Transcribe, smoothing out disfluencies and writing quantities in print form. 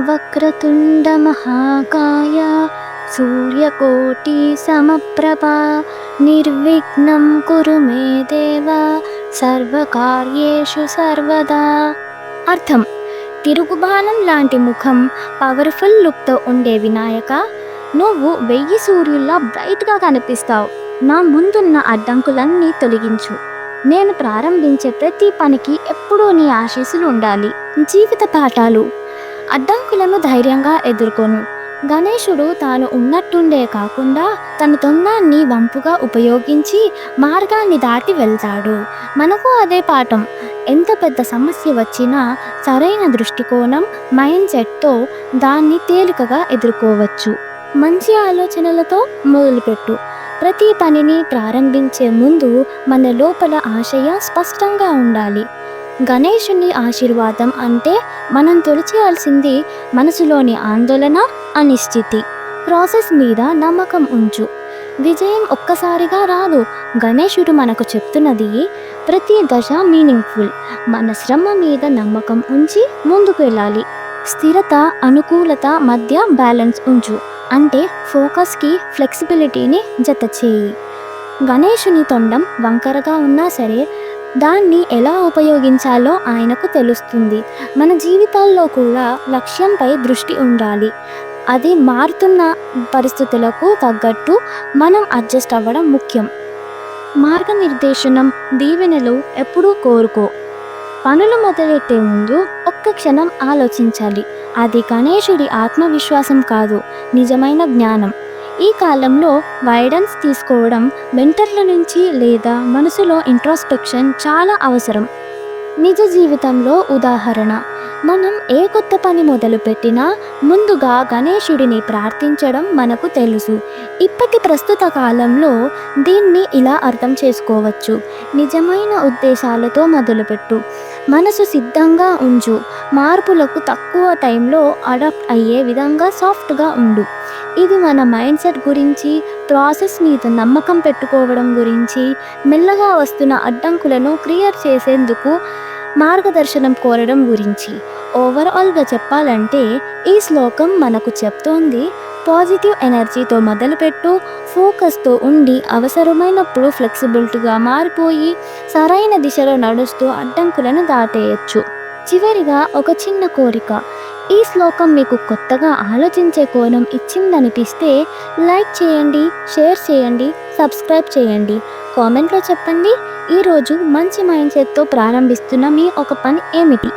వక్రతుండ మహాకాయ సూర్యకోటి సమప్రభ నిర్విఘ్నం కురు మే దేవ సర్వకార్యేషు సర్వదా. అర్థం: తిరుగుబాణం లాంటి ముఖం, పవర్ఫుల్ లుక్తో ఉండే వినాయక, నువ్వు 1000 సూర్యుల్లా బ్రైట్గా కనిపిస్తావు. నా ముందున్న అడ్డంకులన్నీ తొలగించు. నేను ప్రారంభించే ప్రతి పనికి ఎప్పుడూ నీ ఆశీస్సులు ఉండాలి. జీవిత పాఠాలు: అడ్డంకులను ధైర్యంగా ఎదుర్కొను. గణేశుడు తాను ఉన్నట్టుండే కాకుండా తన తొండాన్ని వంపుగా ఉపయోగించి మార్గాన్ని దాటి వెళ్తాడు. మనకు అదే పాఠం. ఎంత పెద్ద సమస్య వచ్చినా సరైన దృష్టికోణం, మైండ్ సెట్తో దాన్ని తేలికగా ఎదుర్కోవచ్చు. మంచి ఆలోచనలతో మొదలుపెట్టు. ప్రతి పనిని ప్రారంభించే ముందు మన లోపల ఆశయం స్పష్టంగా ఉండాలి. గణేశుని ఆశీర్వాదం అంటే మనం తొలిచేయాల్సింది మనసులోని ఆందోళన, అనిశ్చితి. ప్రాసెస్ మీద నమ్మకం ఉంచు. విజయం ఒక్కసారిగా రాదు. గణేశుడు మనకు చెప్తున్నది ప్రతి దశ మీనింగ్ఫుల్. మన శ్రమ మీద నమ్మకం ఉంచి ముందుకు వెళ్ళాలి. స్థిరత, అనుకూలత మధ్య బ్యాలెన్స్ ఉంచు. అంటే ఫోకస్కి ఫ్లెక్సిబిలిటీని జత చేయి. గణేశుని తొండం వంకరగా ఉన్నా సరే దాన్ని ఎలా ఉపయోగించాలో ఆయనకు తెలుస్తుంది. మన జీవితాల్లో కూడా లక్ష్యంపై దృష్టి ఉండాలి. అది మారుతున్న పరిస్థితులకు తగ్గట్టు మనం అడ్జస్ట్ అవ్వడం ముఖ్యం. మార్గనిర్దేశనం, దీవెనలు ఎప్పుడూ కోరుకో. పనులు మొదలెట్టే ముందు ఒక్క క్షణం ఆలోచించాలి. అది గణేశుడి ఆత్మవిశ్వాసం కాదు, నిజమైన జ్ఞానం. ఈ కాలంలో గైడెన్స్ తీసుకోవడం మెంటర్ల నుంచి లేదా మనసులో ఇంట్రోస్పెక్షన్ చాలా అవసరం. నిజ జీవితంలో ఉదాహరణ: మనం ఏ కొత్త పని మొదలుపెట్టినా ముందుగా గణేశుడిని ప్రార్థించడం మనకు తెలుసు. ఇప్పటి ప్రస్తుత కాలంలో దీన్ని ఇలా అర్థం చేసుకోవచ్చు: నిజమైన ఉద్దేశాలతో మొదలుపెట్టు. మనసు సిద్ధంగా ఉంచు. మార్పులకు తక్కువ టైంలో అడాప్ట్ అయ్యే విధంగా సాఫ్ట్గా ఉండు. ఇది మన మైండ్ సెట్ గురించి, ప్రాసెస్ మీద నమ్మకం పెట్టుకోవడం గురించి, మెల్లగా వస్తున్న అడ్డంకులను క్లియర్ చేసేందుకు మార్గదర్శనం కోరడం గురించి. ఓవరాల్గా చెప్పాలంటే ఈ శ్లోకం మనకు చెప్తోంది: పాజిటివ్ ఎనర్జీతో మొదలుపెట్టు, ఫోకస్తో ఉండి అవసరమైనప్పుడు ఫ్లెక్సిబిలిటీగా మారిపోయి సరైన దిశలో నడుస్తూ అడ్డంకులను దాటేయచ్చు. చివరిగా ఒక చిన్న కోరిక: ఈ శ్లోకం మీకు కొత్తగా ఆలోచించే కోణం ఇచ్చిందనిపిస్తే లైక్ చేయండి, షేర్ చేయండి, సబ్స్క్రైబ్ చేయండి. కామెంట్లో చెప్పండి, ఈరోజు మంచి మైండ్ సెట్తో ప్రారంభిస్తున్న మీ ఒక పని ఏమిటి.